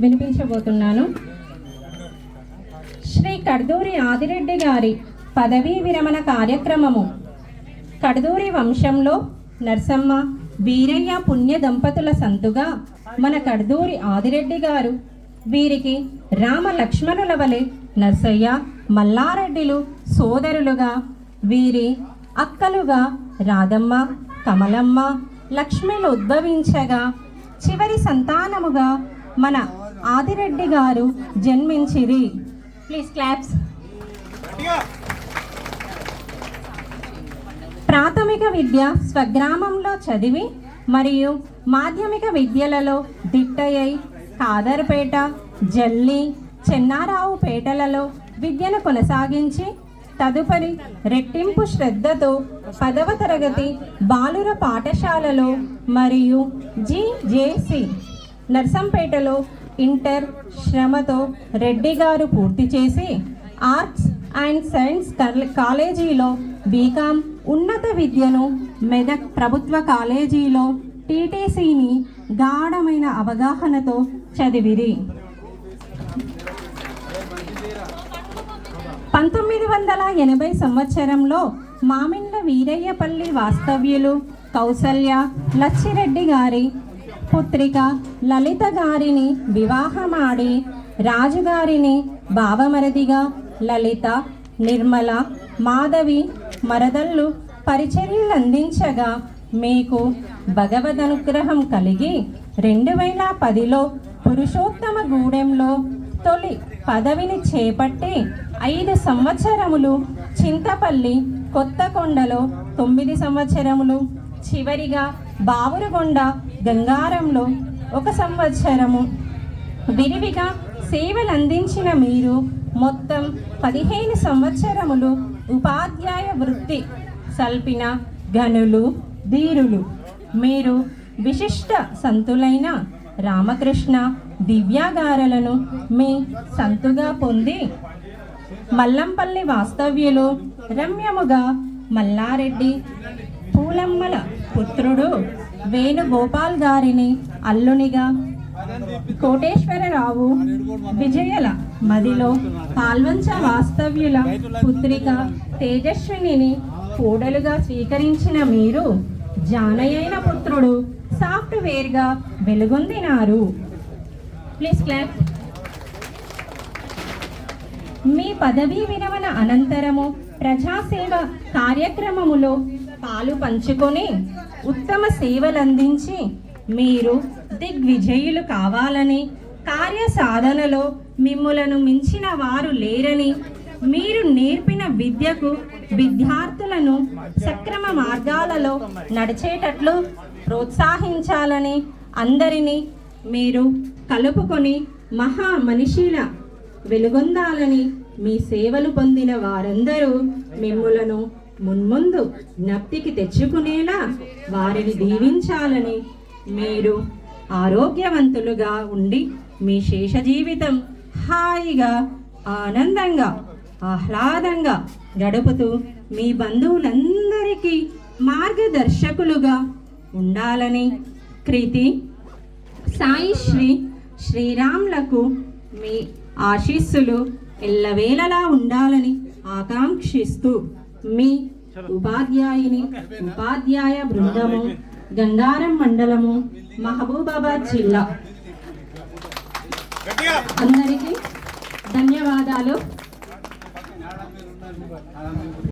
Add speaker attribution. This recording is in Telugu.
Speaker 1: వినిపించబోతున్నాను. శ్రీ కడ్దూరి ఆదిరెడ్డి గారి పదవీ విరమణ కార్యక్రమము. కడ్దూరి వంశంలో నరసమ్మ వీరయ్య పుణ్య దంపతుల సంతుగా మన కడ్దూరి ఆదిరెడ్డి గారు. వీరికి రామ లక్ష్మణుల వలె నర్సయ్య మల్లారెడ్డిలు సోదరులుగా, వీరి అక్కలుగా రాధమ్మ కమలమ్మ లక్ష్మిలు ఉద్భవించగా చివరి సంతానముగా మన ఆదిరెడ్డి గారు జన్మించిరి. Please claps. ప్రాథమిక విద్య స్వగ్రామంలో చదివి మరియు మాధ్యమిక విద్యలలో దిట్టయ్యై కాదర్పేట, జల్లి, చెన్నారావుపేటలలో విద్యను కొనసాగించి తదుపరి రెట్టింపు శ్రద్ధతో 10వ తరగతి బాలుర పాఠశాలలో మరియు GJC నర్సంపేటలో ఇంటర్ శ్రమతో రెడ్డి గారు పూర్తి చేసి ఆర్ట్స్ అండ్ సైన్స్ కాలేజీలో బీకామ్ ఉన్నత విద్యను మెదక్ ప్రభుత్వ కాలేజీలో TTCని గాఢమైన అవగాహనతో చదివిరి. 1980 సంవత్సరంలో మామిండ్ల వీరయ్యపల్లి వాస్తవ్యులు కౌసల్య లచ్చిరెడ్డి గారి పుత్రిక లలిత గారిని వివాహమాడి రాజుగారిని బావమరదిగా లలిత, నిర్మల, మాధవి మరదళ్ళు పరిచర్యలందించగా మీకు భగవదనుగ్రహం కలిగి 2010లో పురుషోత్తమ గూడెంలో తొలి పదవిని చేపట్టి 5 సంవత్సరములు, చింతపల్లి కొత్తకొండలో 9 సంవత్సరములు, చివరిగా బావురుగొండ గంగారంలో 1 సంవత్సరము విరివిగా సేవలందించిన మీరు మొత్తం 15 సంవత్సరములు ఉపాధ్యాయ వృత్తి సల్పిన ఘనులు, ధీరులు. మీరు విశిష్ట సంతులైన రామకృష్ణ దివ్యాగారలను మీ సంతుగా పొంది మల్లంపల్లి వాస్తవ్యులు రమ్యముగా మల్లారెడ్డి పూలమ్మల పుత్రుడు వేణుగోపాల్ గారిని అల్లునిగా, కోటేశ్వరరావు విజయల మదిలో పాల్వంచ వాస్తవ్యుల పుత్రిక తేజస్వినిని కోడలుగా స్వీకరించిన మీరు జానయైన పుత్రుడు సాఫ్ట్వేర్గా వెలుగొందినారు. Please clap. మీ పదవీ విరమణ అనంతరము ప్రజాసేవ కార్యక్రమములో పాలు పంచుకొని ఉత్తమ సేవలందించి మీరు దిగ్విజయులు కావాలని, కార్యసాధనలో మిమ్ములను మించిన వారు లేరని, మీరు నేర్పిన విద్యకు విద్యార్థులను సక్రమ మార్గాలలో నడిచేటట్లు ప్రోత్సహించాలని, అందరినీ మీరు కలుపుకొని మహా మనిషిల వెలుగొందాలని, మీ సేవలు పొందిన వారందరూ మిమ్ములను మున్ముందు జ్ఞప్తికి తెచ్చుకునేలా వారిని దీవించాలని, మీరు ఆరోగ్యవంతులుగా ఉండి మీ శేష జీవితం హాయిగా ఆనందంగా ఆహ్లాదంగా గడుపుతూ మీ బంధువులందరికీ మార్గదర్శకులుగా ఉండాలని, కృతి సాయి శ్రీరామ్లకు మీ ఆశీస్సులు ఎల్లవేళలా ఉండాలని ఆకాంక్షిస్తూ మీ ఉపాధ్యాయ బృందము, గంగారం మండలము, మహబూబాబాద్ జిల్లా. అందరికీ ధన్యవాదాలు.